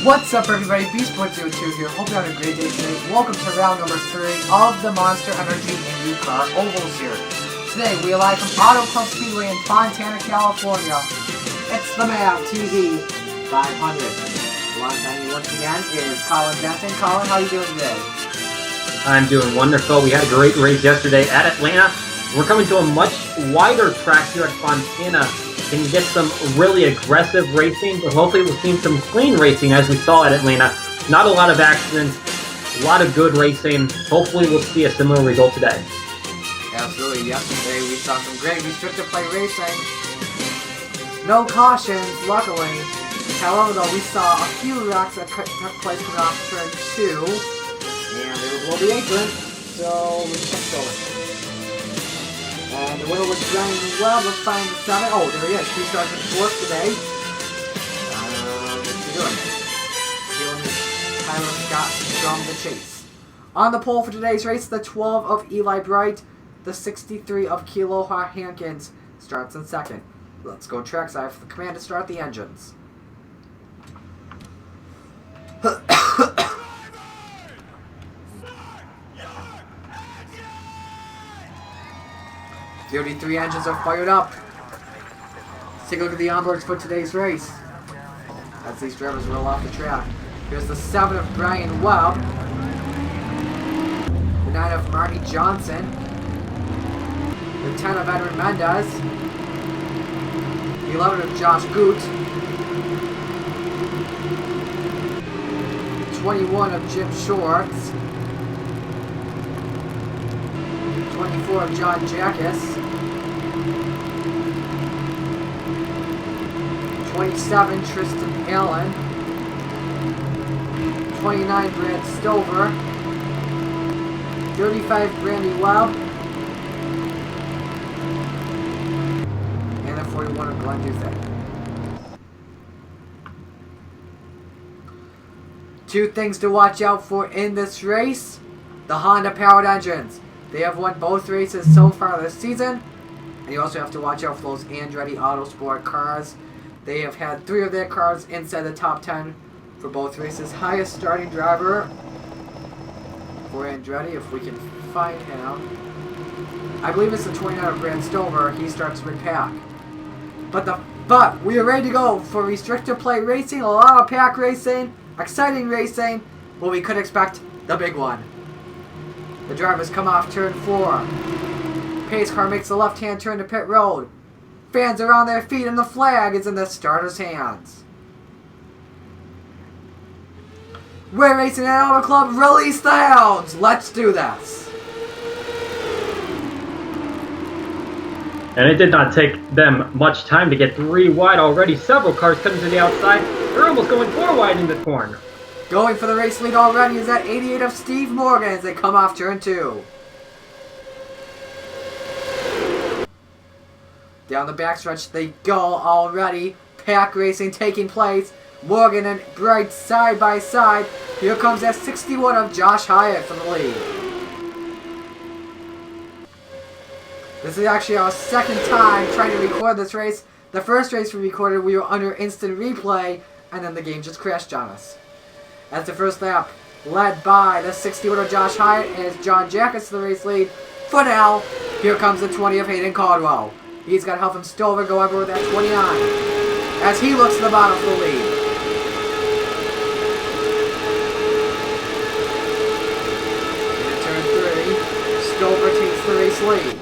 What's up everybody, Beastboy02 here, hope you had a great day today. Welcome to round number 3 of the Monster Energy IndyCar Oval Series. Today we are live from Auto Club Speedway in Fontana, California. It's the MAVTV 500. Alongside me once again is Colin Benton. Colin, how are you doing today? I'm doing wonderful. We had a great race yesterday at Atlanta. We're coming to a much wider track here at Fontana. Can get some really aggressive racing, but hopefully we'll see some clean racing as we saw at Atlanta. Not a lot of accidents, a lot of good racing. Hopefully we'll see a similar result today. Absolutely. Yesterday we saw some great restricted play racing. No cautions, luckily. However, though, we saw a few wrecks that took place coming off turn 2. And they were below the apron, so we kept going. And the winner was Bryon Webb. Let's find the 7. Oh, there he is. He starts in 4th today. What's he doing? Feeling Tyler Scott from the chase. On the pole for today's race, the 12 of Eli Bright, the 63 of Kealoha Hankins starts in 2nd. Let's go trackside for the command to start the engines. 33 engines are fired up. Let's take a look at the onboards for today's race as these drivers roll off the track. Here's the 7 of Bryon Webb, the 9 of Marty Johnson, the 10 of Edwin Mendez, the 11 of Josh Goot, 21 of Jim Shorts, 24 of John Jackus, 27 Tristan Allen, 29 Brad Stover, 35 Brandy Webb, and the 41 of Glenn Duthay. Two things to watch out for in this race: the Honda powered engines. They have won both races so far this season. And you also have to watch out for those Andretti Autosport cars. They have had 3 of their cars inside the top 10 for both races. Highest starting driver for Andretti, if we can find him, I believe it's the 29 of Brad Stover. He starts mid-pack. But we are ready to go for restrictor play racing, a lot of pack racing, exciting racing. Well, we could expect the big one. The drivers come off turn 4. Pace car makes the left-hand turn to pit road. Fans are on their feet and the flag is in the starter's hands. We're racing at Auto Club. Release the hounds. Let's do this. And it did not take them much time to get 3 wide already. Several cars coming to the outside. They're almost going 4 wide in the corner. Going for the race lead already is that 88 of Steve Morgan as they come off turn 2. Down the backstretch they go already. Pack racing taking place. Morgan and Bright side by side. Here comes that 61 of Josh Hyatt for the lead. This is actually our 2nd time trying to record this race. The first race we recorded, we were under instant replay, and then the game just crashed on us. As the first lap, led by the 61 of Josh Hyatt as John Jackus to the race lead. For now, here comes the 20 of Hayden Caldwell. He's got help from Stover go over with that 29 as he looks to the bottom for the lead. In turn 3, Stover takes the race lead.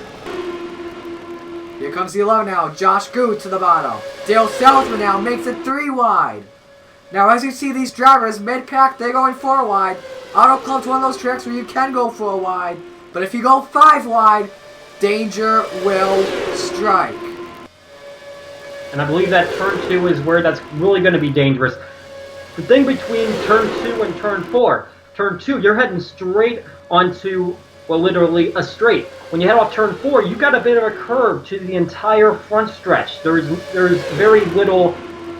Here comes the 11 now, Josh Goot to the bottom. Dale Salzman now makes it 3 wide. Now, as you see these drivers, mid-pack, they're going 4 wide. Auto Club's one of those tracks where you can go 4 wide. But if you go 5 wide, danger will strike. And I believe that turn 2 is where that's really going to be dangerous. The thing between turn 2 and turn 4. Turn 2, you're heading straight onto, well, literally a straight. When you head off turn 4, you've got a bit of a curve to the entire front stretch. There's very little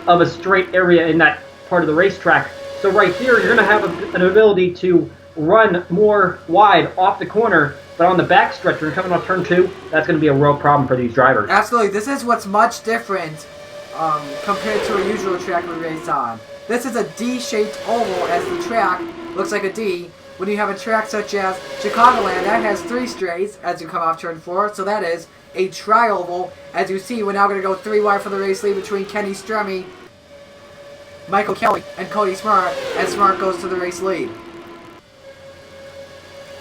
of a straight area in that part of the racetrack. So right here, you're going to have an ability to run more wide off the corner, but on the back stretch, when you're coming off turn 2, that's going to be a real problem for these drivers. Absolutely. This is what's much different compared to a usual track we race on. This is a D-shaped oval as the track looks like a D. When you have a track such as Chicagoland, that has 3 straights as you come off turn 4, so that is a tri-oval. As you see, we're now going to go 3 wide for the race lead between Kenny Stremme, Michael Kelly, and Cody Smart, as Smart goes to the race lead.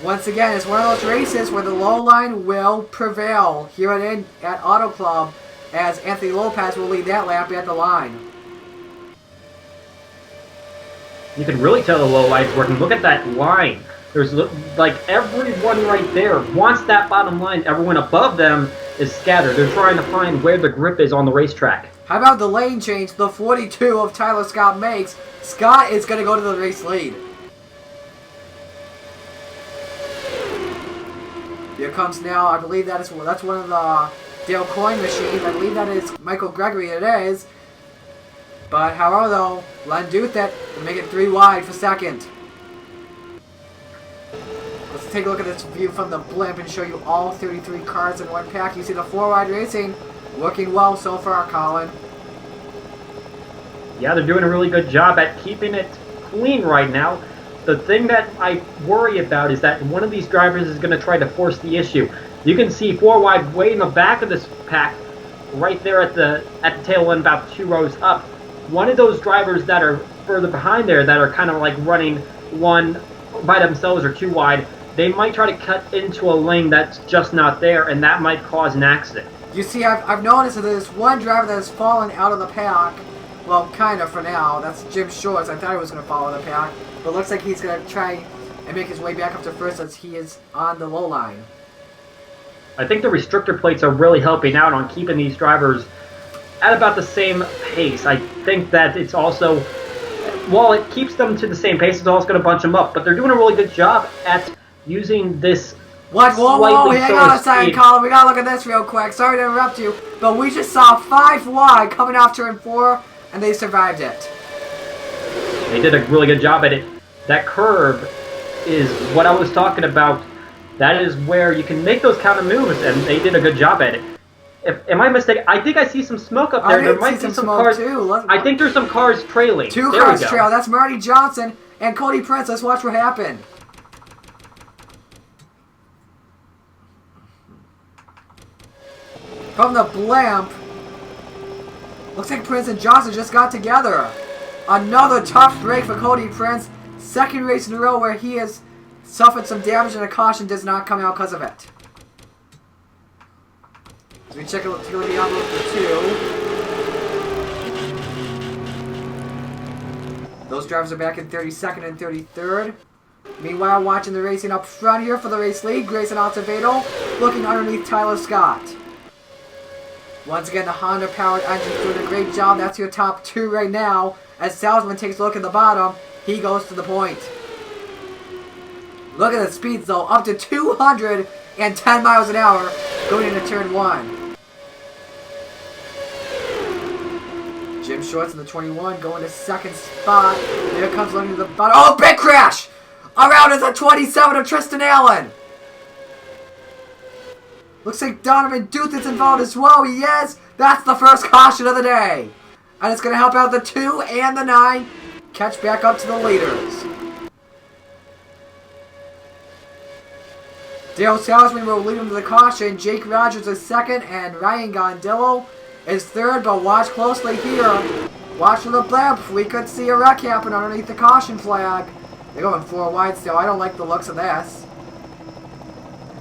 Once again, it's one of those races where the low line will prevail here at Auto Club, as Anthony Lopez will lead that lap at the line. You can really tell the low line's working. Look at that line. There's like everyone right there wants that bottom line. Everyone above them is scattered. They're trying to find where the grip is on the racetrack. How about the lane change the 42 of Tyler Scott makes? Scott is going to go to the race lead. Here comes now, I believe that's one of the Dale Coyne machines. I believe that is Michael Gregory, it is. But however though, Len Duthet will make it 3 wide for second. Let's take a look at this view from the blimp and show you all 33 cars in one pack. You see the 4 wide racing working well so far, Colin. Yeah, they're doing a really good job at keeping it clean right now. The thing that I worry about is that one of these drivers is going to try to force the issue. You can see 4 wide way in the back of this pack, right there at the tail end, about 2 rows up. One of those drivers that are further behind there that are kind of like running one by themselves or 2 wide, they might try to cut into a lane that's just not there, and that might cause an accident. You see, I've noticed that there's one driver that has fallen out of the pack. Well, kind of for now. That's Jim Shorts. I thought he was going to fall in the pack, but it looks like he's going to try and make his way back up to first as he is on the low line. I think the restrictor plates are really helping out on keeping these drivers at about the same pace. I think that it's also, while it keeps them to the same pace, it's also going to bunch them up. But they're doing a really good job at using this. Whoa, hang on a second, Colin. We got to look at this real quick. Sorry to interrupt you, but we just saw 5 wide coming off turn 4, and they survived it. They did a really good job at it. That curve is what I was talking about. That is where you can make those kind of moves, and they did a good job at it. Am I mistaken? I think I see some smoke up there. There might be some cars. Too. I think there's some cars trailing. 2 cars trail. That's Marty Johnson and Cody Prince. Let's watch what happened. From the blimp, looks like Prince and Johnson just got together. Another tough break for Cody Prince. 2nd race in a row where he has suffered some damage and a caution does not come out because of it. As we check out the envelope for 2. Those drivers are back in 32nd and 33rd. Meanwhile, watching the racing up front here for the race lead, Grayson Acevedo looking underneath Tyler Scott. Once again, the Honda-powered engine's doing a great job. That's your top 2 right now. As Salzman takes a look at the bottom, he goes to the point. Look at the speeds, though. Up to 210 miles an hour going into turn 1. Jim Shorts in the 21 going to 2nd spot. There comes looking to the bottom. Oh, big crash! Around is the 27 of Tristan Allen. Looks like Donovan Duthet's involved as well. He is. That's the first caution of the day. And it's going to help out the 2 and the 9 catch back up to the leaders. Dale Salzman will lead him to the caution. Jake Rogers is 2nd, and Ryan Gondillo is 3rd. But watch closely here. Watch for the blimp. We could see a wreck happen underneath the caution flag. They're going 4 wide still. I don't like the looks of this.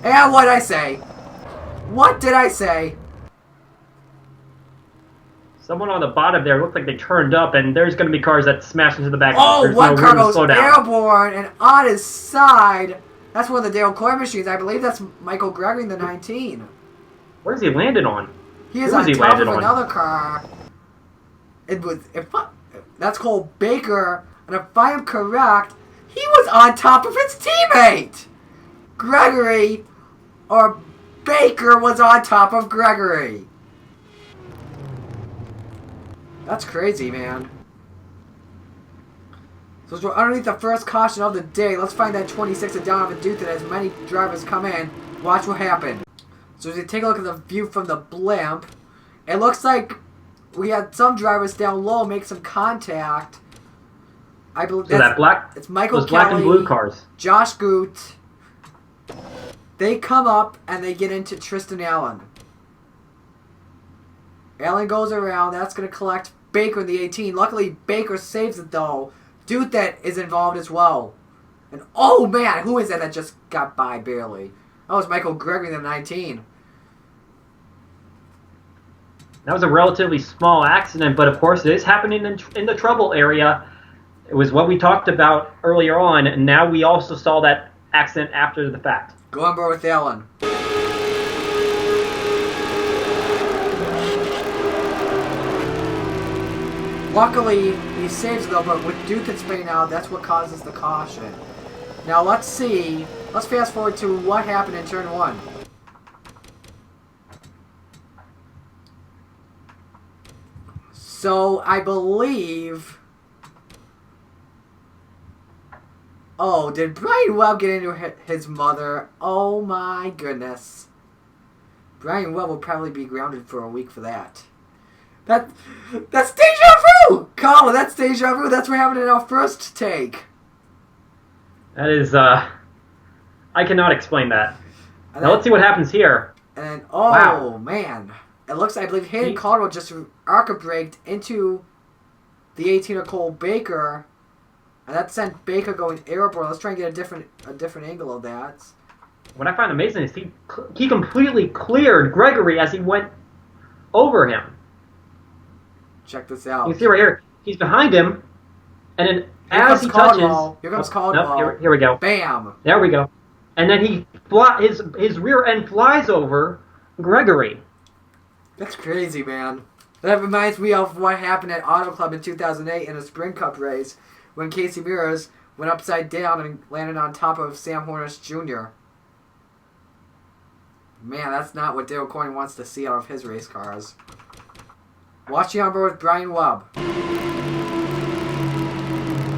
And what'd I say? What did I say? Someone on the bottom there looked like they turned up, and there's going to be cars that smash into the back. Oh, one car goes airborne, and on his side, that's one of the Dale Coyne machines. I believe that's Michael Gregory in the 19. Where's he landed on? He is on top of another car. That's Cole Baker, and if I am correct, he was on top of his teammate. Gregory, or Baker was on top of Gregory. That's crazy, man. So we're underneath the first caution of the day. Let's find that 26 of Donovan Duthet as many drivers come in. Watch what happened. So as you take a look at the view from the blimp, it looks like we had some drivers down low make some contact I believe So that black, it's Michael those Kelly, black and blue cars. Josh Goot. They come up and they get into Tristan Allen. Allen goes around. That's going to collect Baker in the 18. Luckily, Baker saves it, though. Dude that is involved as well. And, oh, man, who is that just got by barely? That was Michael Gregory in the 19. That was a relatively small accident, but of course it is happening in the trouble area. It was what we talked about earlier on, and now we also saw that accident after the fact. Go on board with Allen. Luckily, he saves it though, but with Duke and spinning out, that's what causes the caution. Now let's see. Let's fast forward to what happened in turn 1. So, I believe... Oh, did Bryon Webb get into his mother? Oh my goodness. Bryon Webb will probably be grounded for a week for that. That's deja vu! Colin, that's deja vu. That's what happened in our first take. That is, I cannot explain that. Now let's see what happens here. And, oh, wow. Man. It looks, I believe, Hayden Caldwell just arca braked into the 18 of Cole Baker. And that sent Baker going airborne. Let's try and get a different angle of that. What I find amazing is he completely cleared Gregory as he went over him. Check this out. You can see right here, he's behind him, and then as he Caldwell. touches... Here comes Caldwell. Nope, here we go. Bam! There we go. And then his rear end flies over Gregory. That's crazy, man. That reminds me of what happened at Auto Club in 2008 in a Sprint Cup race when Casey Mears went upside down and landed on top of Sam Hornish Jr. Man, that's not what Dale Coyne wants to see out of his race cars. Watching on board with Bryon Webb.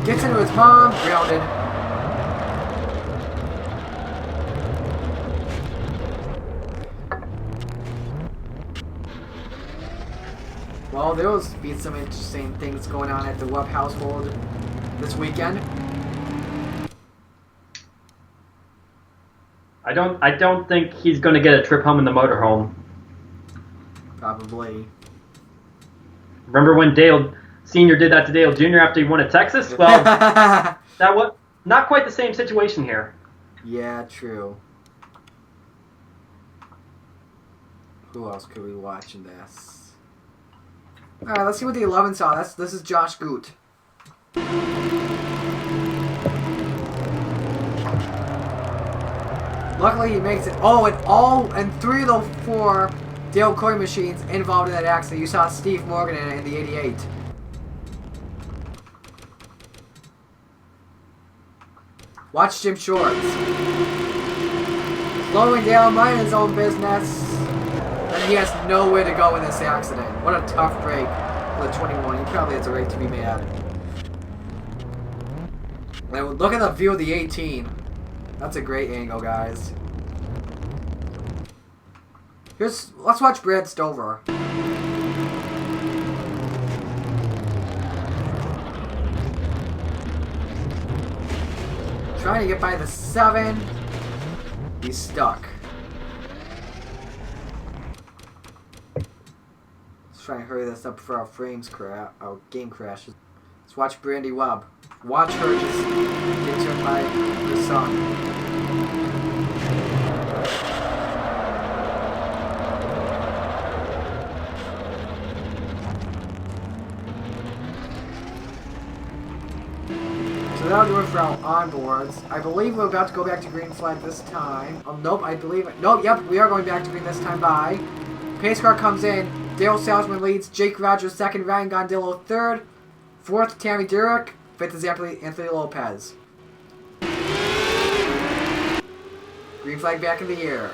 Gets into his mom, grounded. Well, there will be some interesting things going on at the Webb household this weekend. I don't think he's going to get a trip home in the motorhome. Probably. Remember when Dale Sr. did that to Dale Jr. after he won at Texas? Well, that was not quite the same situation here. Yeah, true. Who else could we watch in this? Alright, let's see what the 11 saw. This is Josh Goot. Luckily he makes it. Oh, and 3 of the 4 Dale Coyne machines involved in that accident. You saw Steve Morgan in the 88. Watch Jim Shorts. Slowing down, minding his own business. And he has nowhere to go in this accident. What a tough break for the 21. He probably has a right to be mad. And look at the view of the 18. That's a great angle, guys. Let's watch Brad Stover. Trying to get by the 7. He's stuck. Let's try and hurry this up before our game crashes. Let's watch Brandy Webb. Watch her just get turned by her son. So that'll do it for our onboards. I believe we're about to go back to green flag this time. Nope, I believe it. Nope, yep, we are going back to green this time by. Pace car comes in. Dale Salzman leads. Jake Rogers second. Ryan Gondillo third. Fourth, Tammy Durek. Fifth is Anthony Lopez. Green flag back in the air.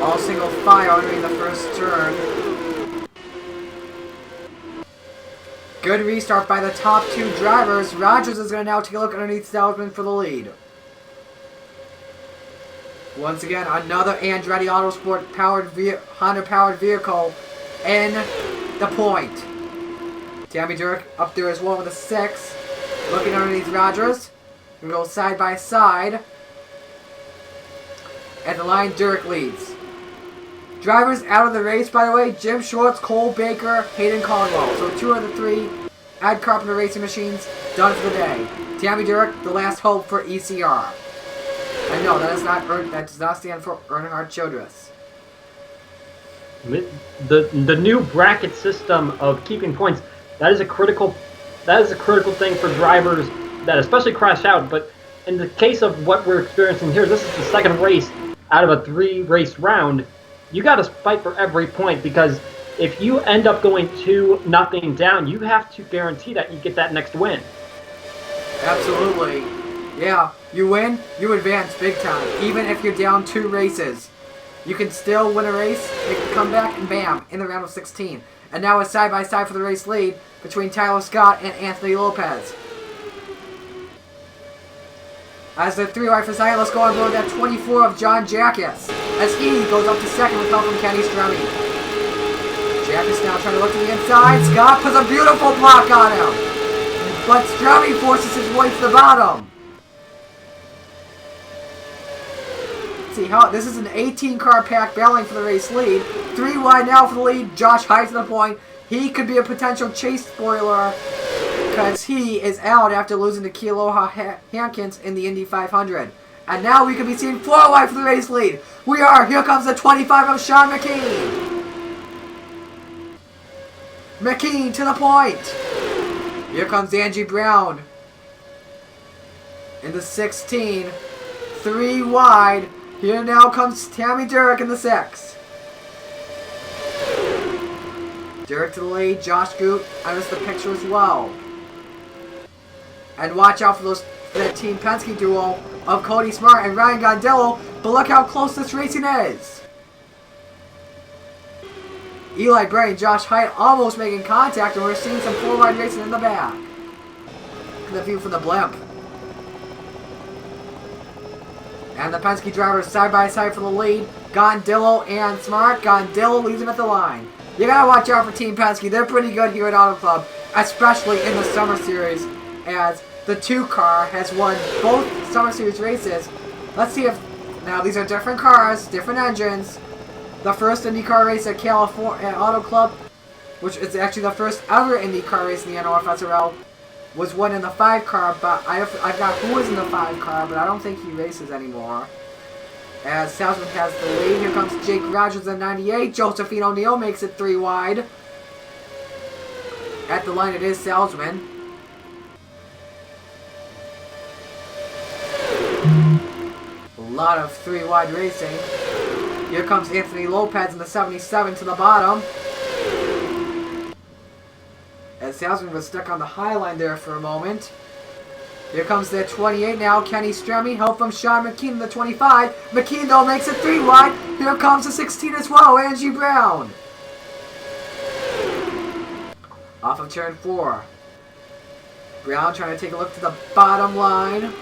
All single file entering the first turn. Good restart by the top 2 drivers. Rogers is going to now take a look underneath Salzman for the lead. Once again, another Andretti Autosport Honda powered vehicle in the point. Tammy Dirk up there as well with a 6. Looking underneath Rogers. We go side by side. At the line, Dirk leads. Drivers out of the race, by the way, Jim Schwartz, Cole Baker, Hayden Caldwell. So 2 of the 3 Ad Carpenter Racing Machines done for the day. Tammy Dirk, the last hope for ECR. And no, that does not stand for Earnhardt Childress. The new bracket system of keeping points, that is a critical thing for drivers that especially crash out. But in the case of what we're experiencing here, this is the second race out of a 3-race round. You got to fight for every point, because if you end up going 2-0 down, you have to guarantee that you get that next win. Absolutely. Yeah, you win, you advance big time. Even if you're down 2 races, you can still win a race, make a comeback, and bam, in the round of 16. And now it's side by side for the race lead between Tyler Scott and Anthony Lopez. As the 3-wide for side, let's go on board that 24 of John Jackus. As he goes up to second with help from Kenny Strummy. Jackus now trying to look to the inside. Scott puts a beautiful block on him. But Strummy forces his way to the bottom. Let's see how this is an 18-car pack battling for the race lead. 3 wide now for the lead. Josh Hyde to the point. He could be a potential chase spoiler, because he is out after losing to Kealoha Hankins in the Indy 500. And now we could be seeing 4 wide for the race lead. We are. Here comes the 25 of Sean McKean. McKean to the point. Here comes Angie Brown. In the 16. 3 wide. Here now comes Tammy Dirk in the 6. Dirk to the lead. Josh Goot enters the picture as well. And watch out for that Team Penske duo of Cody Smart and Ryan Gondillo. But look how close this racing is. Eli Bray and Josh Hyde almost making contact, and we're seeing some 4-wide racing in the back. Look at the view from the blimp. And the Penske drivers side by side for the lead. Gondillo and Smart. Gondillo leads him at the line. You gotta watch out for Team Penske. They're pretty good here at Auto Club, especially in the Summer Series, as the 2-car has won both Summer Series races. Let's see if... Now, these are different cars, different engines. The first IndyCar race at California Auto Club, which is actually the first ever IndyCar race in the NOFSRL, was won in the 5-car, but I got who was in the 5-car, but I don't think he races anymore. As Salzman has the lead, here comes Jake Rogers in 98. Josephine O'Neill makes it 3 wide. At the line it is Salzman. A lot of 3 wide racing. Here comes Anthony Lopez in the 77 to the bottom. As Salzman was stuck on the high line there for a moment. Here comes the 28 now, Kenny Stremme. Help from Sean McKean in the 25. McKean, though, makes it 3 wide. Here comes the 16 as well, Angie Brown. Off of turn 4. Brown trying to take a look to the bottom line.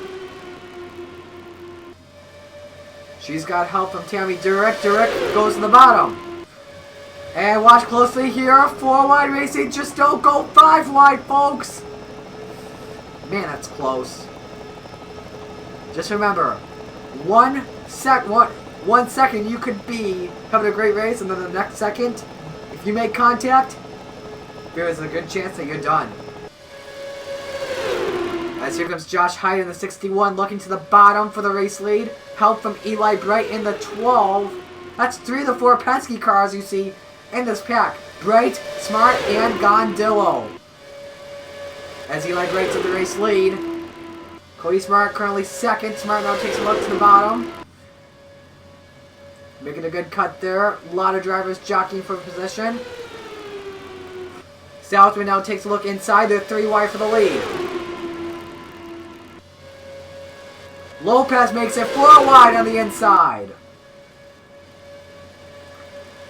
She's got help from Tammy Durek. Durek goes to the bottom. And watch closely here. 4 wide racing. Just don't go 5 wide, folks. Man, that's close. Just remember, 1 second you could be having a great race, and then the next second, if you make contact, there is a good chance that you're done. As here comes Josh Hyde in the 61, looking to the bottom for the race lead. Help from Eli Bright in the 12. That's 3 of the 4 Penske cars you see in this pack. Bright, Smart, and Gondillo. As Eli Bright to the race lead. Cody Smart currently second. Smart now takes a look to the bottom. Making a good cut there. A lot of drivers jockeying for position. Southman now takes a look inside. They're 3 wide for the lead. Lopez makes it 4 wide on the inside.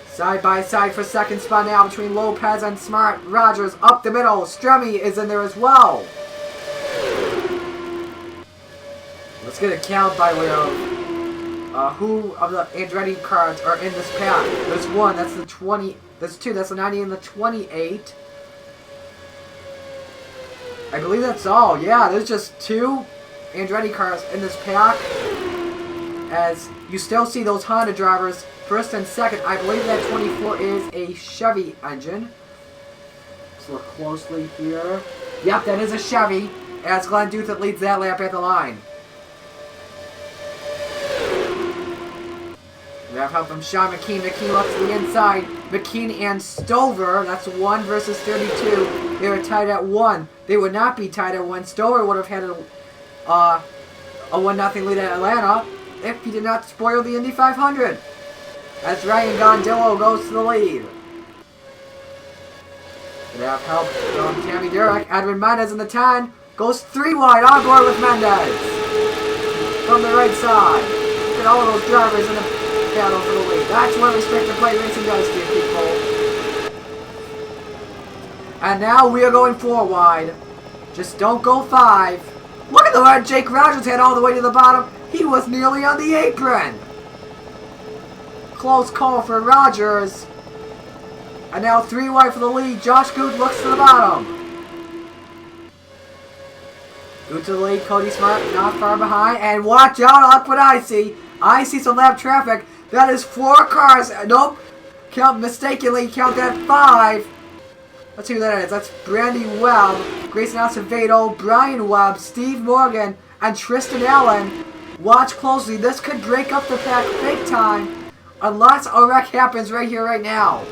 Side by side for second spot now between Lopez and Smart. Rogers up the middle. Stremme is in there as well. Let's get a count by way who of the Andretti cars are in this pack. There's one, that's the 20, there's two, that's the 90 and the 28. I believe that's all. Yeah, there's just 2 Andretti cars in this pack. As you still see those Honda drivers first and second. I believe that 24 is a Chevy engine. Let's look closely here. Yep, that is a Chevy. As Glenn Duthett leads that lap at the line. We have help from Sean McKean. McKean looks to the inside. McKean and Stover. That's 1 versus 32. They were tied at 1. They would not be tied at 1. Stover would have had a 1-0 lead at Atlanta if he did not spoil the Indy 500. As Ryan Gondillo goes to the lead. We have help from Tammy Durek. Edwin Mendez in the 10. Goes 3 wide on board with Mendez. From the right side. Look at all of those drivers in the battle for the lead. That's what restricted play racing does to you, people. And now we are going 4 wide. Just don't go 5. Look at the way Jake Rogers had all the way to the bottom. He was nearly on the apron. Close call for Rogers. And now 3 wide for the lead. Josh Good looks to the bottom. Good to the lead. Cody Smart not far behind. And watch out. Look what I see. I see some lap traffic. That is 4 cars. Nope. Mistakenly count that 5. Let's see who that is. That's Bryon Webb, Grayson Acevedo, Bryon Webb, Steve Morgan, and Tristan Allen. Watch closely. This could break up the pack big time unless a wreck happens right here, right now.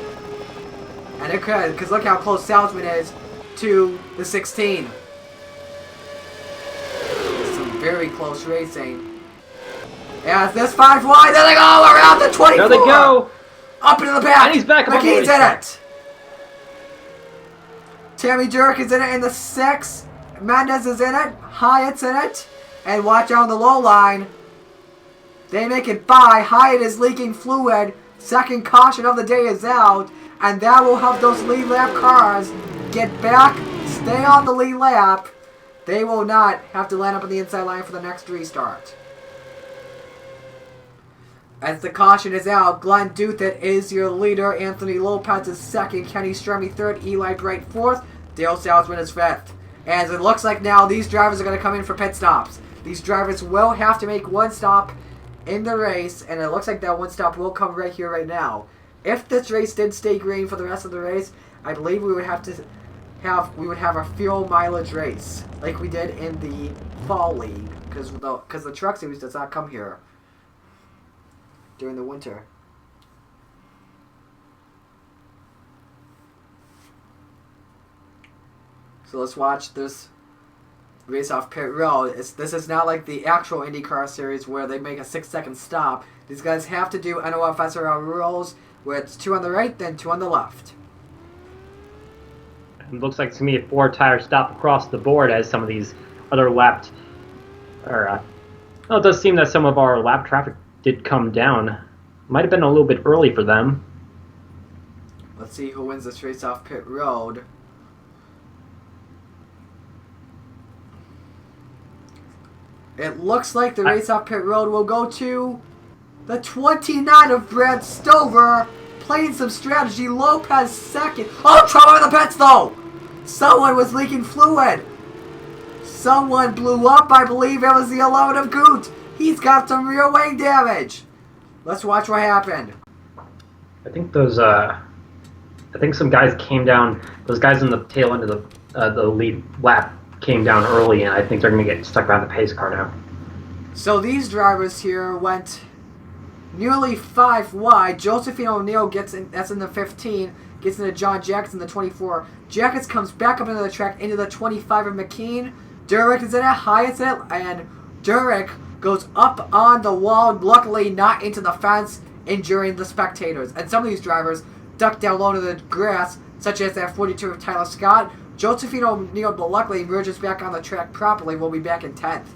And it could, because look how close Salzman is to the 16. Some very close racing. Yeah, this 5 wide. There they go around the 24. There they go. Up into the back. And he's back. McKean's in it. Tammy Durek is in it in the 6. Mendez is in it. Hyatt's in it. And watch out on the low line. They make it by. Hyatt is leaking fluid. Second caution of the day is out. And that will help those lead lap cars get back, stay on the lead lap. They will not have to land up on the inside line for the next restart. As the caution is out, Glenn Duthett is your leader. Anthony Lopez is second. Kenny Stremme third. Eli Bright fourth. Dale Salzman is fifth. As it looks like now, these drivers are going to come in for pit stops. These drivers will have to make 1 stop in the race, and it looks like that 1 stop will come right here, right now. If this race did stay green for the rest of the race, I believe we would have a fuel mileage race like we did in the fall league, because the truck series does not come here during the winter. So let's watch this race off pit road. This is not like the actual IndyCar series where they make a 6-second stop. These guys have to do NOFSRL rules where it's 2 on the right, then 2 on the left. It looks like it's going to be a 4-tire stop across the board as some of these other lapped... well, it does seem that some of our lap traffic did come down. Might have been a little bit early for them. Let's see who wins this race off pit road. It looks like the race off pit road will go to the 29 of Brad Stover. Playing some strategy. Lopez second. Oh, trouble in the pits though! Someone was leaking fluid. Someone blew up. I believe it was the 11 of Goot. He's got some rear wing damage. Let's watch what happened. I think those, I think some guys came down, those guys in the tail end of the lead lap came down early, and I think they're going to get stuck behind the pace car now. So these drivers here went nearly 5 wide. Josephine O'Neill gets in, that's in the 15, gets into John Jackets in the 24. Jackets comes back up into the track into the 25 of McKean. Durek is in it, Hyatt's in it, and Durek goes up on the wall, luckily not into the fence, injuring the spectators. And some of these drivers duck down low to the grass, such as that 42 of Tyler Scott. Josephine O'Neill, luckily, emerges back on the track properly. We'll be back in 10th.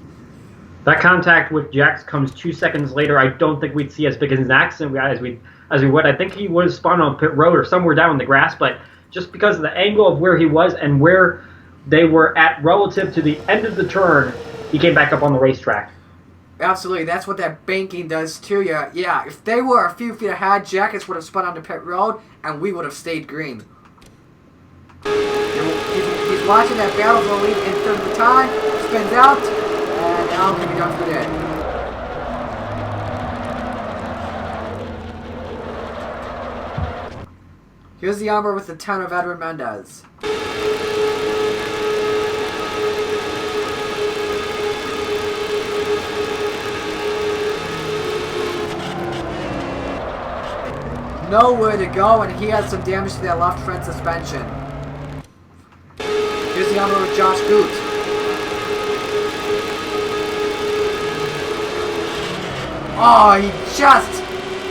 That contact with Jax comes 2 seconds later. I don't think we'd see as big as an accident as we would. I think he would have spun on pit road or somewhere down in the grass, but just because of the angle of where he was and where they were at relative to the end of the turn, he came back up on the racetrack. Absolutely, that's what that banking does to you. Yeah, if they were a few feet ahead, Jackets would have spun onto pit road, and we would have stayed green. He's watching that battle for the lead in third of the time, spins out, and now can be done for the day. Here's the armor with the 10 of Edwin Mendez. Nowhere to go, and he has some damage to that left front suspension. Here's the armor with Josh Goot. Oh, he just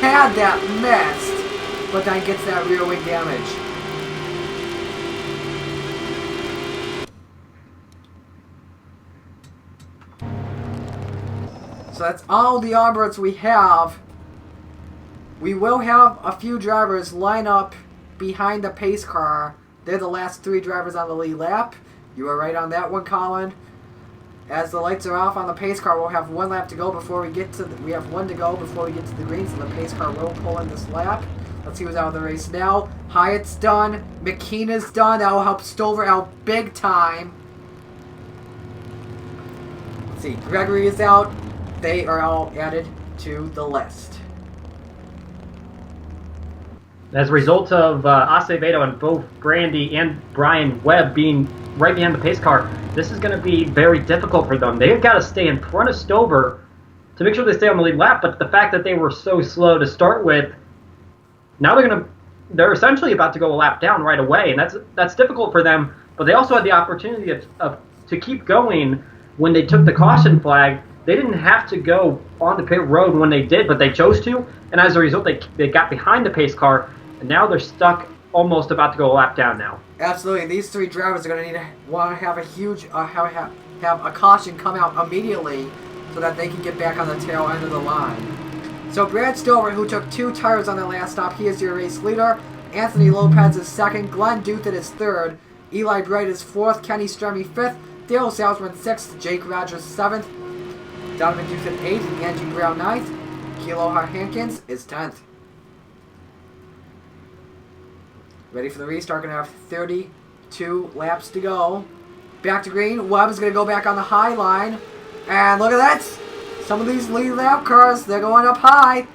had that missed, but then gets that rear wing damage. So that's all the armors we have. We will have a few drivers line up behind the pace car. They're the last 3 drivers on the lead lap. You were right on that one, Colin. As the lights are off on the pace car, we'll have 1 lap to go before we get to we have 1 to go before we get to the green, so the pace car will pull in this lap. Let's see who's out of the race now. Hyatt's done. McKeena's done. That will help Stover out big time. Let's see. Gregory is out. They are all added to the list. As a result of Acevedo and both Brandy and Bryon Webb being right behind the pace car, this is going to be very difficult for them. They've got to stay in front of Stover to make sure they stay on the lead lap, but the fact that they were so slow to start with, now they're essentially about to go a lap down right away, and that's difficult for them, but they also had the opportunity to keep going when they took the caution flag. They didn't have to go on the pit road when they did, but they chose to, and as a result, they got behind the pace car, and now they're stuck, almost about to go a lap down now. Absolutely, these 3 drivers are going to want to have a huge, have a caution come out immediately so that they can get back on the tail end of the line. So Brad Stover, who took 2 tires on the last stop, he is your race leader. Anthony Lopez is 2nd, Glenn Duthen is 3rd, Eli Bright is 4th, Kenny Stremme 5th, Dale Salzman 6th, Jake Rogers 7th, Donovan Duthen 8th, Angie Brown 9th, Kealoha Hankins is 10th. Ready for the restart, going to have 32 laps to go. Back to green, Webb is going to go back on the high line. And look at that! Some of these lead lap cars, they're going up high.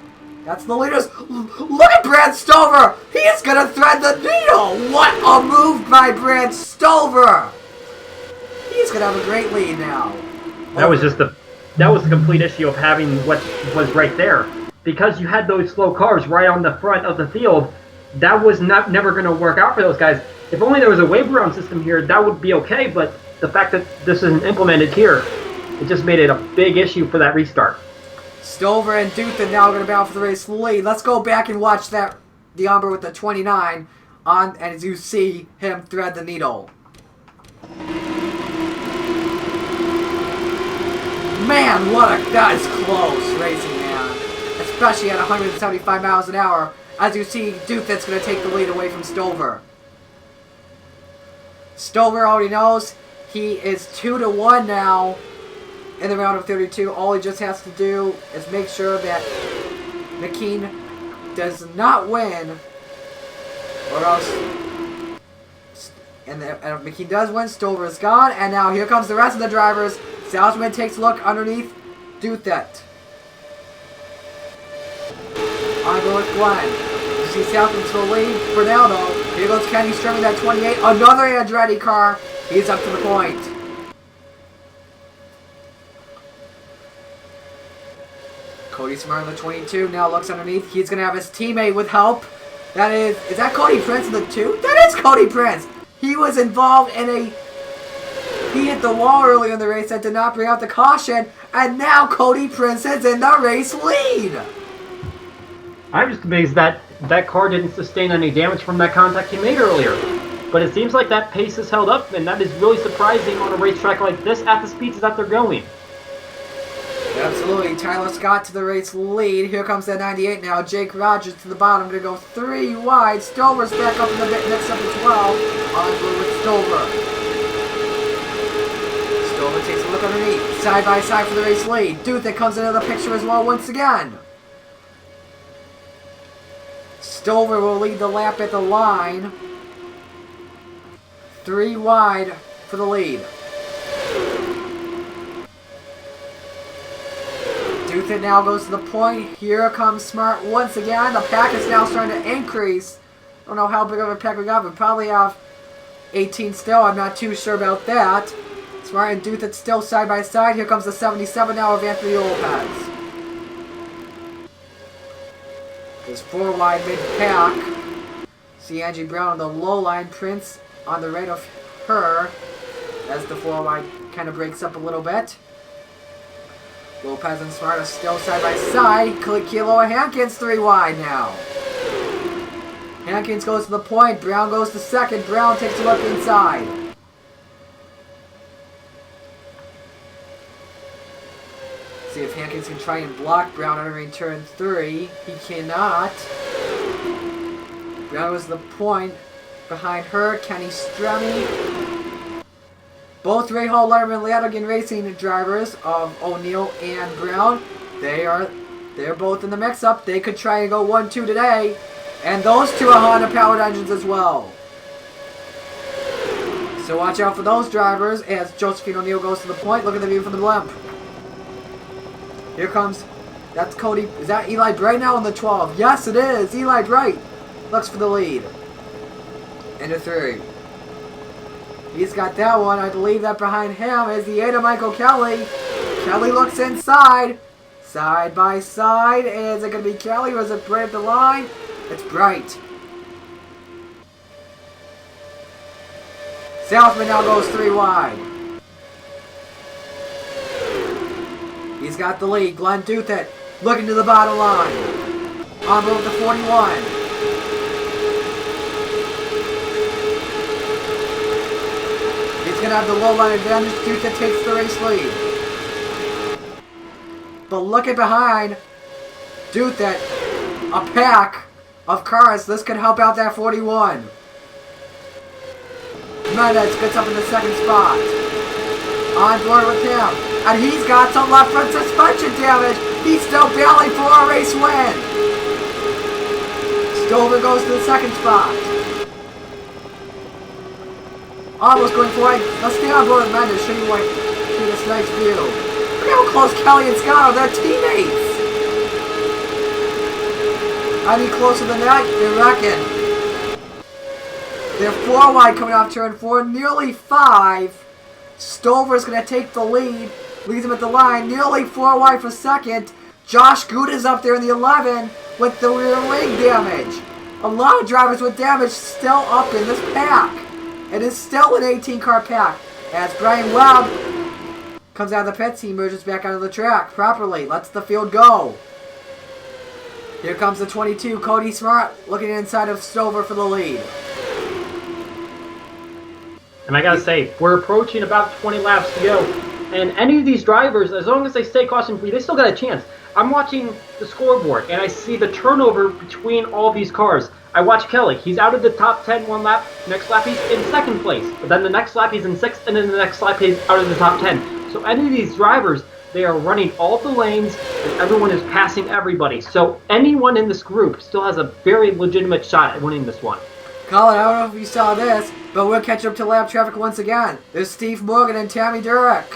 That's the leaders. Look at Brad Stover! He is going to thread the needle! What a move by Brad Stover! He's going to have a great lead now. That was the complete issue of having what was right there. Because you had those slow cars right on the front of the field, that was never going to work out for those guys. If only there was a wave around system here, that would be okay, but the fact that this isn't implemented here, it just made it a big issue for that restart. Stover and Duthen now going to battle for the race lead. Let's go back and watch that the Umber with the 29 on, and as you see him thread the needle. Man, that is close racing, man. Especially at 175 miles an hour. As you see, Duthen's going to take the lead away from Stover. Stover already knows he is 2-1 now in the round of 32. All he just has to do is make sure that McKean does not win, or else. And if McKean does win, Stover is gone. And now here comes the rest of the drivers. Salzman takes a look underneath Duthen. On go with Glenn. You see Salzman to the lead for now, though. Here goes Kenny Stremme, that 28. Another Andretti car. He's up to the point. Cody Smart on the 22 now looks underneath. He's going to have his teammate with help. Is that Cody Prince in the 2? That is Cody Prince. He was involved in he hit the wall earlier in the race that did not bring out the caution. And now Cody Prince is in the race lead. I'm just amazed that that car didn't sustain any damage from that contact he made earlier. But it seems like that pace is held up, and that is really surprising on a racetrack like this at the speeds that they're going. Absolutely. Tyler Scott to the race lead. Here comes that 98 now. Jake Rogers to the bottom. Going to go 3 wide. Stover's back up in the next up to 12. On with Stover. Stover takes a look underneath. Side by side for the race lead. Duthit comes into the picture as well once again. Stover will lead the lap at the line. 3 wide for the lead. Duthit now goes to the point. Here comes Smart once again. The pack is now starting to increase. I don't know how big of a pack we got, but probably have 18 still. I'm not too sure about that. Smart and Duthit still side by side. Here comes the 77 now of Anthony Lopez. There's 4 wide mid-pack. See Angie Brown on the low line. Prince on the right of her as the 4 wide kind of breaks up a little bit. Lopez and Smart are still side by side. Kilo and Hankins 3 wide now. Hankins goes to the point. Brown goes to second. Brown takes a look inside. See if Hankins can try and block Brown entering turn 3. He cannot. Brown was the point. Behind her, Kenny Stremme. Both Ray Hall, Letterman, Latigan Racing drivers of O'Neill and Brown. They're both in the mix-up. They could try and go 1-2 today. And those 2 are Honda-powered engines as well. So watch out for those drivers as Josephine O'Neill goes to the point. Look at the view from the blimp. Here comes, that's Cody, is that Eli Bright now in the 12? Yes, it is. Eli Bright looks for the lead. Into 3. He's got that one. I believe that behind him is the 8 of Michael Kelly. Kelly looks inside. Side by side. Is it going to be Kelly or is it Bright at the line? It's Bright. Southman now goes 3 wide. He's got the lead. Glenn Duthit looking to the bottom line. On road to 41. He's going to have the low line advantage. Duthit takes the race lead. But look at behind Duthit. A pack of cars. This could help out that 41. Mendez gets up in the second spot. On board with him. And he's got some left front suspension damage. He's still battling for a race win. Stover goes to the second spot. Almost going for it. Let's stay on board with Mendez. Show you this nice view. Look how close Kelly and Scott are. They're teammates. Any closer than that, you reckon? They're 4 wide coming off turn 4. Nearly 5. Stover's going to take the lead. Leads him at the line. Nearly 4 wide for second. Josh Good is up there in the 11 with the rear wing damage. A lot of drivers with damage still up in this pack. It is still an 18-car pack. As Bryon Webb comes out of the pits, he emerges back onto the track properly. Lets the field go. Here comes the 22, Cody Smart, looking inside of Stover for the lead. And I gotta say, we're approaching about 20 laps to go. And any of these drivers, as long as they stay caution-free, they still got a chance. I'm watching the scoreboard, and I see the turnover between all these cars. I watch Kelly. He's out of the top 10 one lap. Next lap, he's in second place. But then the next lap, he's in 6th, and then the next lap, he's out of the top 10. So any of these drivers, they are running all the lanes, and everyone is passing everybody. So anyone in this group still has a very legitimate shot at winning this one. Colin, I don't know if you saw this, but we'll catch up to lap traffic once again. There's Steve Morgan and Tammy Durek.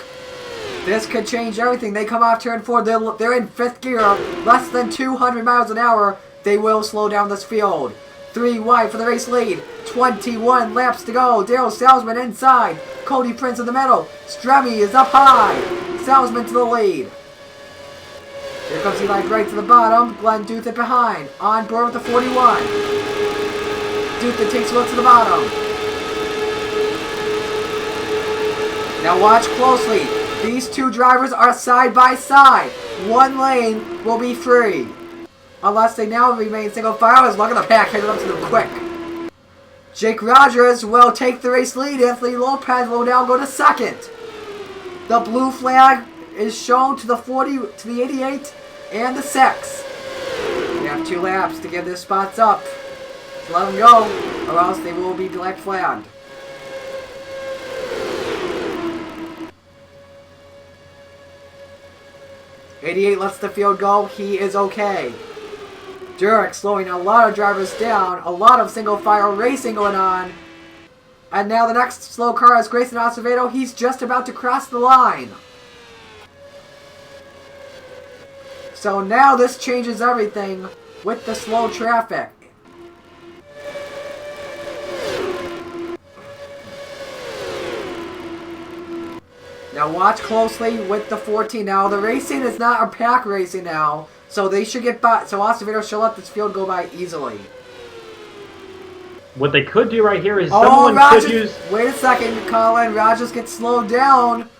This could change everything. They come off turn 4. They're in 5th gear, less than 200 miles an hour. They will slow down this field. 3 wide for the race lead. 21 laps to go. Daryl Salzman inside. Cody Prince in the middle. Stremme is up high. Salzman to the lead. Here comes Eli Bright to the bottom. Glenn Duthit behind. On board with the 41. Duthit takes a look to the bottom. Now watch closely. These 2 drivers are side by side. 1 lane will be free. Unless they now remain single file. Look at the pack headed up to them quick. Jake Rogers will take the race lead. Anthony Lopez will now go to second. The blue flag is shown to the 40, to the 88, and the 6. We have 2 laps to get their spots up. So let them go, or else they will be black flagged. 88 lets the field go. He is okay. Jurek slowing a lot of drivers down. A lot of single file racing going on. And now the next slow car is Grayson Acevedo. He's just about to cross the line. So now this changes everything with the slow traffic. Now watch closely with the 14. Now the racing is not a pack racing now, so they should get by. So Acevedo should let this field go by easily. What they could do right here is someone could use... Wait a second, Colin. Rogers gets slowed down.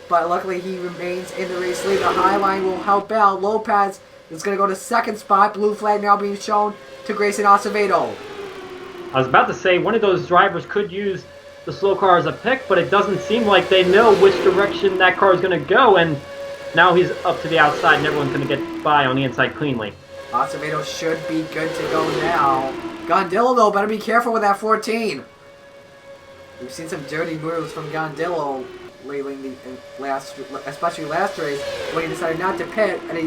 But luckily he remains in the race lead. The high line will help out. Lopez is going to go to second spot. Blue flag now being shown to Grayson Acevedo. I was about to say one of those drivers could use the slow car as a pick, but it doesn't seem like they know which direction that car is going to go, and now he's up to the outside and everyone's going to get by on the inside cleanly. Acevedo should be good to go now. Gondillo, though, better be careful with that 14. We've seen some dirty moves from Gondillo lately, especially last race, when he decided not to pit, and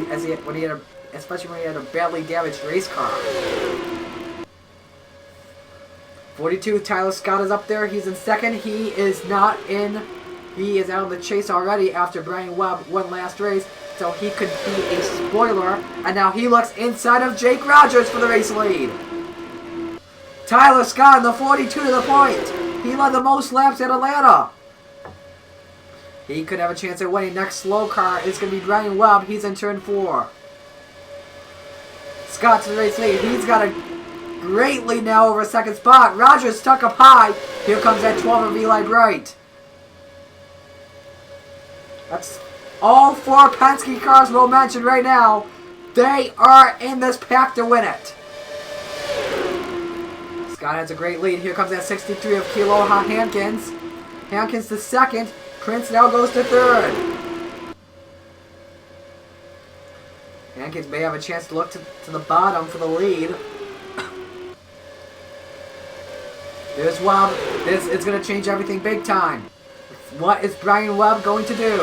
especially when he had a badly damaged race car. 42, Tyler Scott is up there. He's in second. He is not in. He is out of the chase already after Bryon Webb won last race, so he could be a spoiler. And now he looks inside of Jake Rogers for the race lead. Tyler Scott in the 42 to the point. He led the most laps at Atlanta. He could have a chance at winning. Next slow car is going to be Bryon Webb. He's in turn 4. Scott to the race lead. He's got a great lead now over second spot. Rogers stuck up high. Here comes that 12 of Eli Bright. That's all 4 Penske cars we'll mention right now. They are in this pack to win it. Scott has a great lead. Here comes that 63 of Kealoha Hankins. Hankins to second. Prince now goes to third. Hankins may have a chance to look to the bottom for the lead. There's Webb. This is going to change everything big time. What is Bryon Webb going to do?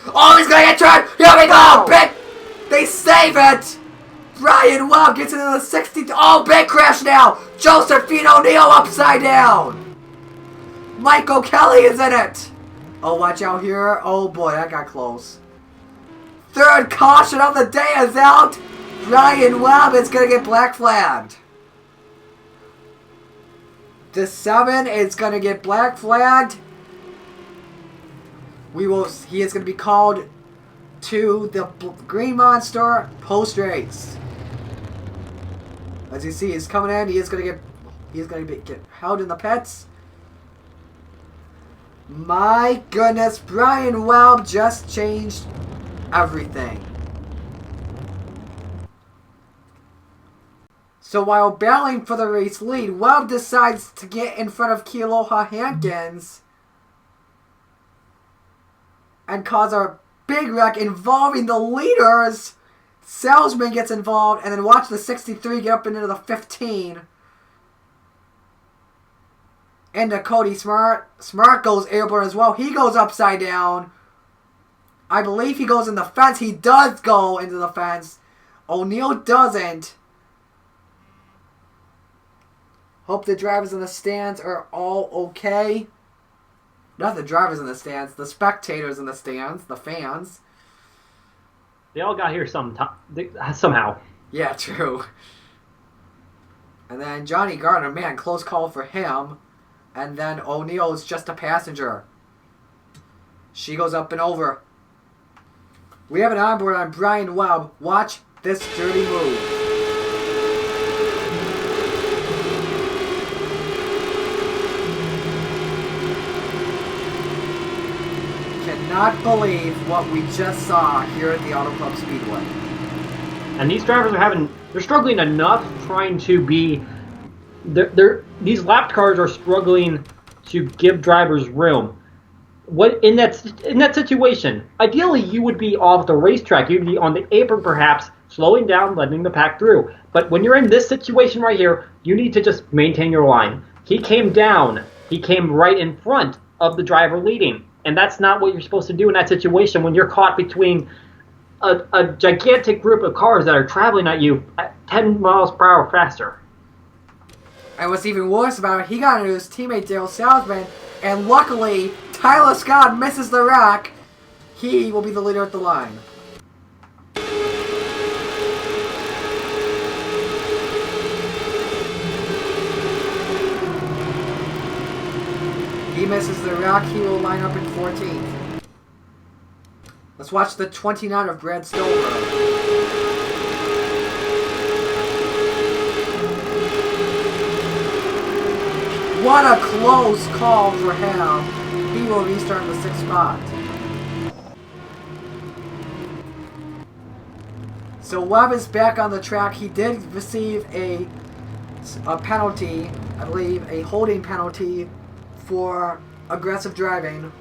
Oh, he's going to get turned! Here we go! Big! They save it! Bryon Webb gets into the 60. Oh, big crash now! Josephine O'Neill upside down! Michael Kelly is in it! Oh, watch out here. Oh boy, that got close. Third caution of the day is out! Bryon Webb is going to get black flagged. The 7 is going to get black flagged. He is going to be called to the Green Monster post-race. As you see, he's coming in. He's going to get held in the pits. My goodness, Bryon Webb just changed everything. So while battling for the race lead, Webb decides to get in front of Kealoha Hankins and cause a big wreck involving the leaders. Salesman gets involved, and then watch the 63 get up into the 15. Into Cody Smart. Smart goes airborne as well. He goes upside down. I believe he goes in the fence. He does go into the fence. O'Neill doesn't. Hope the drivers in the stands are all okay. Not the drivers in the stands, the spectators in the stands, the fans. They all got here somehow. Yeah, true. And then Johnny Gardner, man, close call for him. And then O'Neill is just a passenger. She goes up and over. We have an onboard on Bryon Webb. Watch this dirty move. Cannot believe what we just saw here at the Auto Club Speedway. And these drivers they're struggling enough trying to be, these lapped cars are struggling to give drivers room. What in that situation, ideally you would be off the racetrack, you'd be on the apron perhaps, slowing down, letting the pack through. But when you're in this situation right here, you need to just maintain your line. He came down, he came right in front of the driver leading. And that's not what you're supposed to do in that situation when you're caught between a gigantic group of cars that are traveling at you at 10 miles per hour faster. And what's even worse about it, he got into his teammate Dale Salzman, and luckily, Tyler Scott misses the wreck. He will be the leader at the line. He misses the wreck. He will line up in 14th. Let's watch the 29 of Brad Stover. What a close call for him. He will restart in the 6th spot. So Webb is back on the track. He did receive a penalty, I believe, a holding penalty for aggressive driving.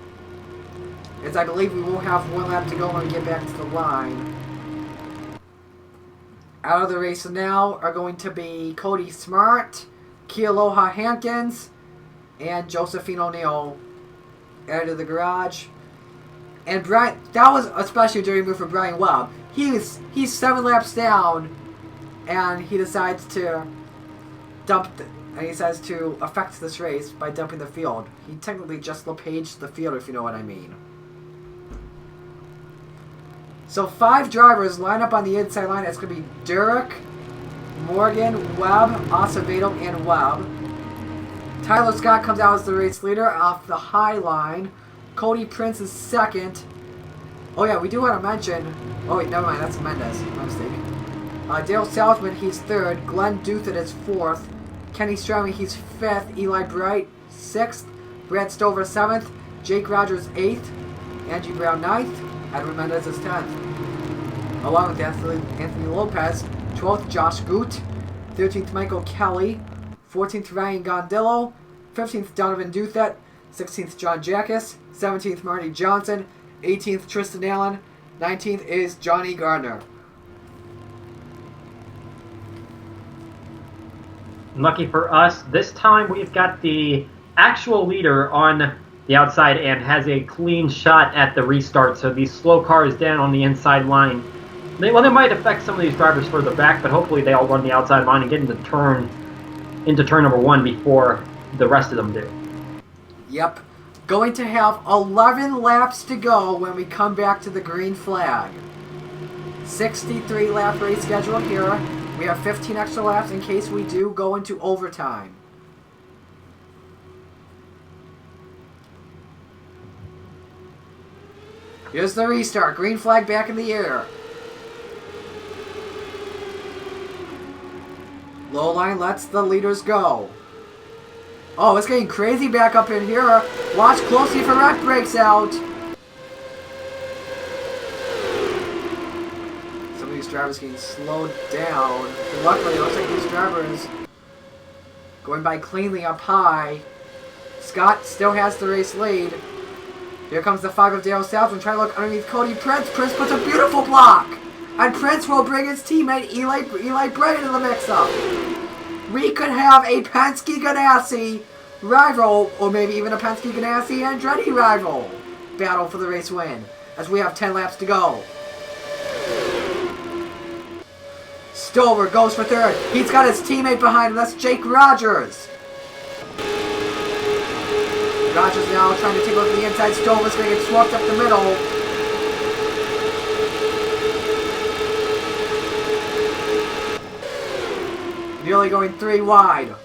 As I believe we will have 1 lap to go when we get back to the line. Out of the race now are going to be Cody Smart, Kealoha Hankins, and Josephine O'Neill out of the garage. And Bryon, that was a special dirty move for Bryon Webb. He's 7 laps down, and he decides to affect this race by dumping the field. He technically just LePaged the field, if you know what I mean. So 5 drivers line up on the inside line. It's going to be Derek, Morgan, Webb, Acevedo, and Webb. Tyler Scott comes out as the race leader off the high line. Cody Prince is 2nd. Oh yeah, we do want to mention... Oh wait, never mind, that's Mendez. My mistake. Dale Salzman, he's 3rd. Glenn Duthat is 4th. Kenny Strowman, he's 5th. Eli Bright, 6th. Brad Stover, 7th. Jake Rogers, 8th. Angie Brown, 9th. Edwin Mendez is 10th. Along with Anthony Lopez, 12th Josh Goot, 13th Michael Kelly, 14th Ryan Gondillo, 15th Donovan Duthat, 16th John Jackus, 17th Marty Johnson, 18th Tristan Allen, 19th is Johnny Gardner. Lucky for us, this time we've got the actual leader on the outside and has a clean shot at the restart. So these slow cars down on the inside line, they might affect some of these drivers further back, but hopefully they all run the outside line and get into turn number 1 before the rest of them do. Yep. Going to have 11 laps to go when we come back to the green flag. 63 lap race schedule here. We have 15 extra laps in case we do go into overtime. Here's the restart. Green flag back in the air. Low line lets the leaders go. Oh, it's getting crazy back up in here. Watch closely if a wreck breaks out. Some of these drivers getting slowed down. But luckily, it looks like these drivers going by cleanly up high. Scott still has the race lead. Here comes the 5 of Dale Salzman trying to look underneath Cody Prince. Prince puts a beautiful block. And Prince will bring his teammate Eli Bright into the mix-up. We could have a Penske Ganassi rival, or maybe even a Penske Ganassi Andretti rival battle for the race win, as we have 10 laps to go. Stover goes for 3rd. He's got his teammate behind him. That's Jake Rogers. Rogers now trying to take a look at the inside. Stover's going to get swapped up the middle. Nearly going 3 wide.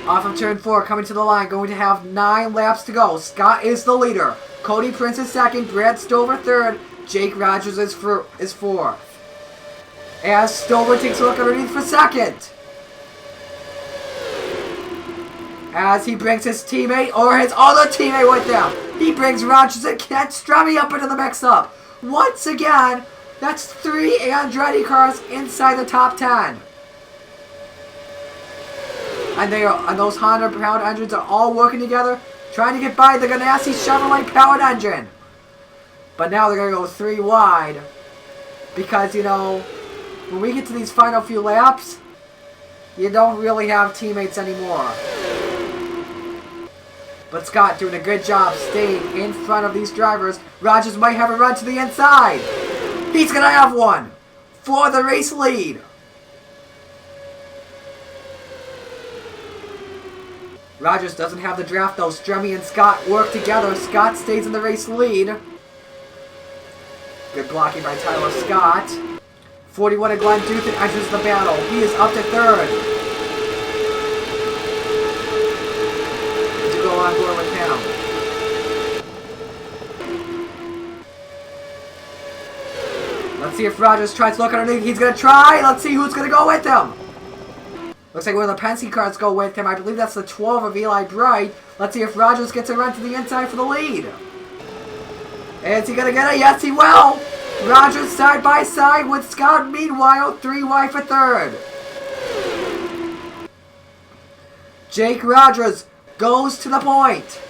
Off of turn 4, coming to the line, going to have 9 laps to go. Scott is the leader. Cody Prince is 2nd. Brad Stover 3rd. Jake Rogers is 4th. As Stover takes a look underneath for 2nd. As he brings his teammate, or his other teammate with him. He brings Rogers and Strummy up into the mix-up. Once again, that's 3 Andretti cars inside the top 10. And those Honda-powered engines are all working together, trying to get by the Ganassi Chevrolet-powered engine. But now they're going to go 3 wide. Because, you know, when we get to these final few laps, you don't really have teammates anymore. But Scott doing a good job staying in front of these drivers. Rogers might have a run to the inside. He's going to have one for the race lead. Rogers doesn't have the draft though. Stremme and Scott work together. Scott stays in the race lead. Good blocking by Tyler Scott. 41 and Glenn Dutton enters the battle. He is up to third. To go on board with him. Let's see if Rogers tries to look underneath. He's going to try. Let's see who's going to go with him. Looks like one of the Penske cars go with him. I believe that's the 12 of Eli Bright. Let's see if Rogers gets a run to the inside for the lead. Is he going to get it? Yes, he will. Rogers side by side with Scott. Meanwhile, 3 wide for third. Jake Rogers goes to the point.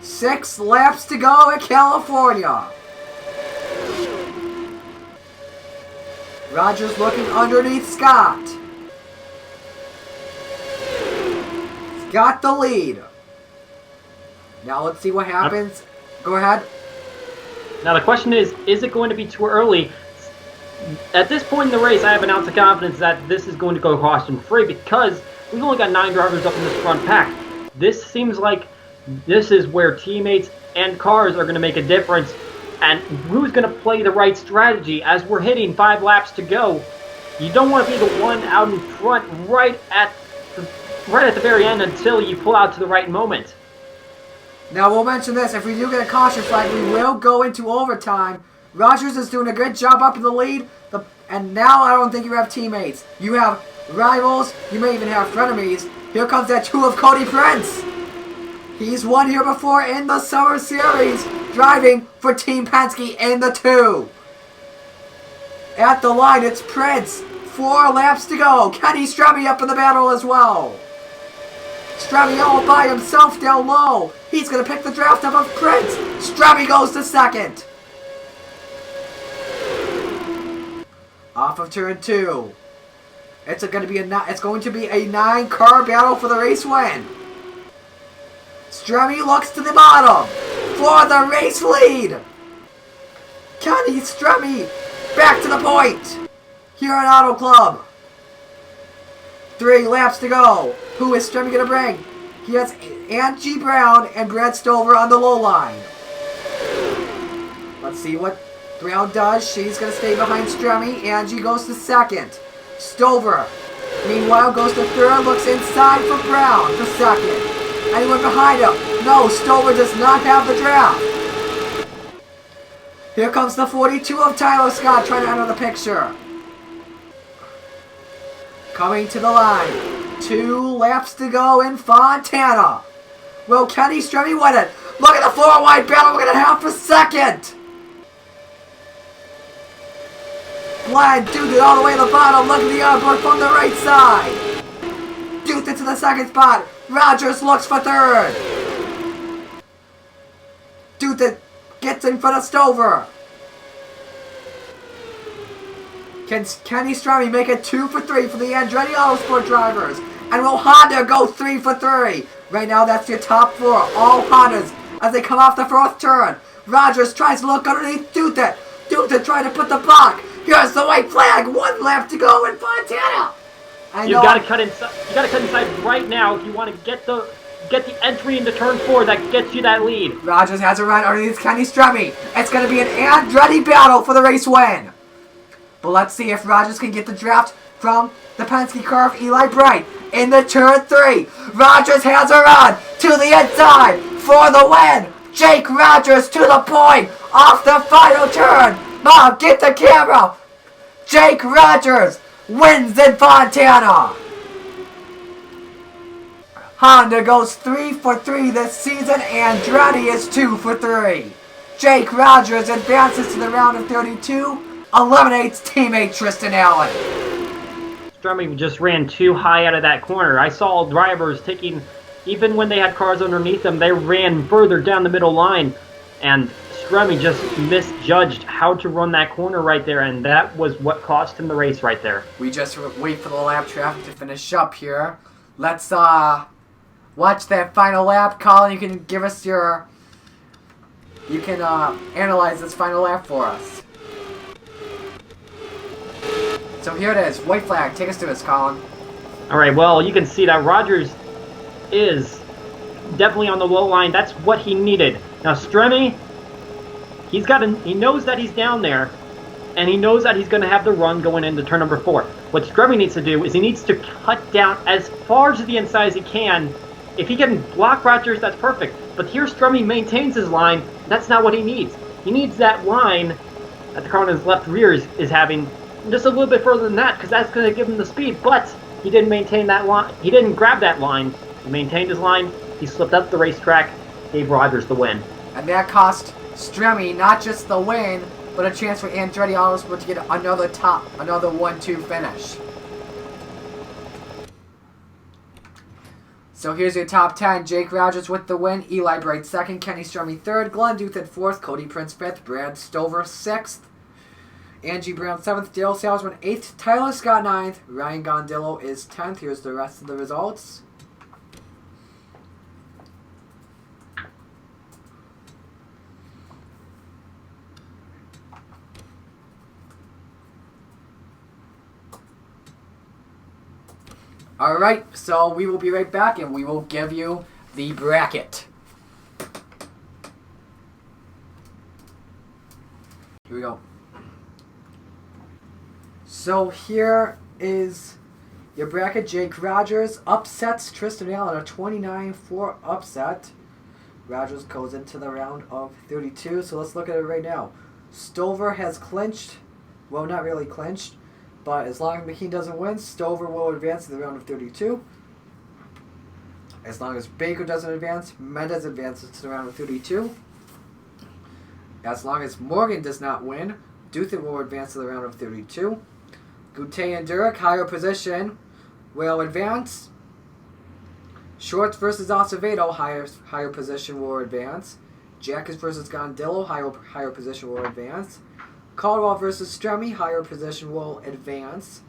6 laps to go at California. Rogers looking underneath Scott. He's got the lead. Now let's see what happens. Go ahead. Now the question is it going to be too early? At this point in the race, I have an ounce of confidence that this is going to go caution-free because we've only got 9 drivers up in this front pack. This seems like this is where teammates and cars are going to make a difference. And who's going to play the right strategy as we're hitting 5 laps to go? You don't want to be the one out in front right at the very end until you pull out to the right moment. Now we'll mention this, if we do get a caution flag, we will go into overtime. Rogers is doing a good job up in the lead, and now I don't think you have teammates. You have rivals, you may even have frenemies. Here comes that 2 of Cody Prince. He's won here before in the Summer Series, driving for Team Penske in the 2. At the line, it's Prince. 4 laps to go. Kenny Stremme up in the battle as well. Stremme all by himself down low. He's going to pick the draft up of Prince. Stremme goes to second. Off of turn 2. It's going to be a 9-car battle for the race win. Stremme looks to the bottom for the race lead. Kenny Stremme back to the point here at Auto Club. 3 laps to go. Who is Stremme going to bring? He has Angie Brown and Brad Stover on the low line. Let's see what Brown does. She's going to stay behind Stremme. Angie goes to second. Stover, meanwhile, goes to third. Looks inside for Brown for second. Anyone behind him? No, Stover does not have the draft. Here comes the 42 of Tyler Scott trying to enter the picture. Coming to the line. 2 laps to go in Fontana. Will Kenny Stremme win it? Look at the 4-wide battle we're going to have for second. Glenn Dutton all the way to the bottom. Look at the onboard from the right side. Dutton to the second spot. Rogers looks for third. Dutton gets in front of Stover. Can Kenny Stremme make it 2 for 3 for the Andretti Autosport drivers? And will Honda go 3 for 3? Right now, that's your top 4, all Hondas, as they come off the 4th turn. Rogers tries to look underneath Dutton. Dutton trying to put the block. Here's the white flag. 1 lap to go in Fontana. You gotta cut inside. You gotta cut inside right now if you want to get the entry into turn 4 that gets you that lead. Rogers has a run underneath Kenny Stremme. It's gonna be an Andretti battle for the race win. But let's see if Rogers can get the draft from the Penske car of Eli Bright in the turn 3. Rogers has a run to the inside for the win. Jake Rogers to the point off the final turn. Mom, get the camera. Jake Rogers wins in Fontana. Honda goes 3 for 3 this season. Andretti is 2 for 3. Jake Rogers advances to the round of 32. Eliminates teammate Tristan Allen. Stremme just ran too high out of that corner. I saw drivers taking, even when they had cars underneath them, they ran further down the middle line. And Stremme just misjudged how to run that corner right there, and that was what cost him the race right there. We just wait for the lap traffic to finish up here. Let's watch that final lap. Colin, you can give us your... You can analyze this final lap for us. So here it is. White flag. Take us to this, Colin. All right, well, you can see that Rogers is definitely on the low line. That's what he needed. Now, Stremme, he knows that he's down there, and he knows that he's going to have the run going into turn number 4. What Stremme needs to do is he needs to cut down as far to the inside as he can. If he can block Rogers, that's perfect. But here Stremme maintains his line. That's not what he needs. He needs that line that the car on his left rear is having just a little bit further than that, because that's going to give him the speed. But he didn't maintain that line. He didn't grab that line. He maintained his line. He slipped up the racetrack, gave Rogers the win. And that cost Stremme not just the win, but a chance for Andretti Autosport to get another 1-2 finish. So here's your top 10. Jake Rogers with the win. Eli Bright 2nd. Kenny Stremme 3rd. Glenn Duthit 4th. Cody Prince 5th. Brad Stover 6th. Angie Brown 7th. Dale Salzman 8th. Tyler Scott 9th. Ryan Gondillo is 10th. Here's the rest of the results. Alright, so we will be right back and we will give you the bracket. Here we go. So here is your bracket. Jake Rogers upsets Tristan Allen, a 29-4 upset. Rogers goes into the round of 32, so let's look at it right now. Stover has clinched. Well, not really clinched. But as long as McKean doesn't win, Stover will advance to the round of 32. As long as Baker doesn't advance, Mendez advances to the round of 32. As long as Morgan does not win, Duthit will advance to the round of 32. Goutet and Durek, higher position, will advance. Shorts versus Acevedo, higher position will advance. Jackus versus Gondillo, higher position will advance. Caldwell versus Stremme, higher position will advance.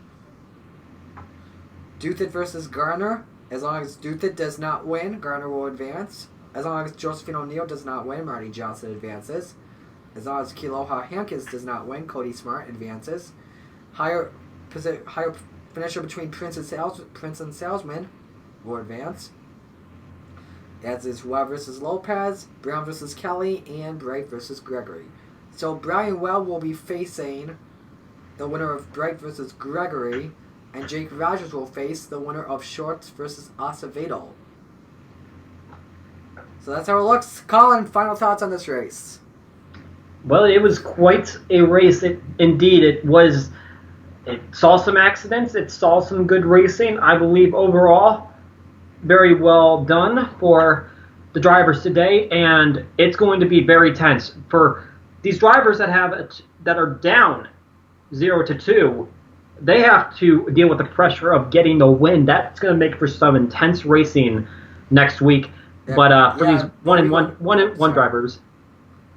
Duthit versus Garner, as long as Duthit does not win, Garner will advance. As long as Josephine O'Neill does not win, Marty Johnson advances. As long as Kealoha Hankins does not win, Cody Smart advances. Higher finisher between Prince and Salzman will advance. As is Webb versus Lopez, Brown versus Kelly, and Bright versus Gregory. So Bryon Webb will be facing the winner of Bright versus Gregory, and Jake Rogers will face the winner of Shorts versus Acevedo. So that's how it looks. Colin, final thoughts on this race? Well, it was quite a race. Indeed, it was. It saw some accidents. It saw some good racing. I believe overall, very well done for the drivers today, and it's going to be very tense for these drivers that are down 0-2. They have to deal with the pressure of getting the win. That's going to make for some intense racing next week. Yeah, but for these one and one drivers,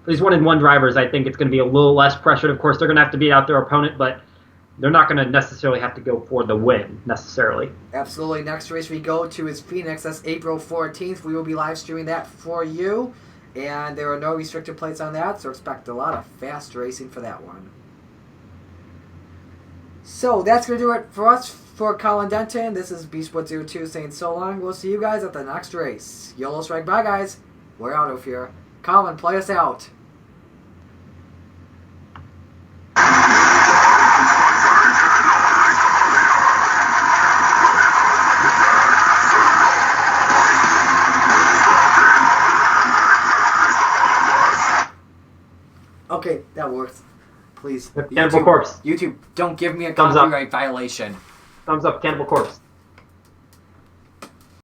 I think it's going to be a little less pressured. Of course, they're going to have to beat out their opponent, but they're not going to necessarily have to go for the win necessarily. Absolutely. Next race we go to is Phoenix. That's April 14th. We will be live streaming that for you. And there are no restricted plates on that, so expect a lot of fast racing for that one. So that's going to do it for us, for Colin Denton. This is BSport02 saying so long. We'll see you guys at the next race. YOLO strike. Bye, guys. We're out of here. Colin, play us out. Okay, that works. Please. Cannibal Corpse. YouTube, don't give me a copyright violation. Thumbs up, Cannibal Corpse.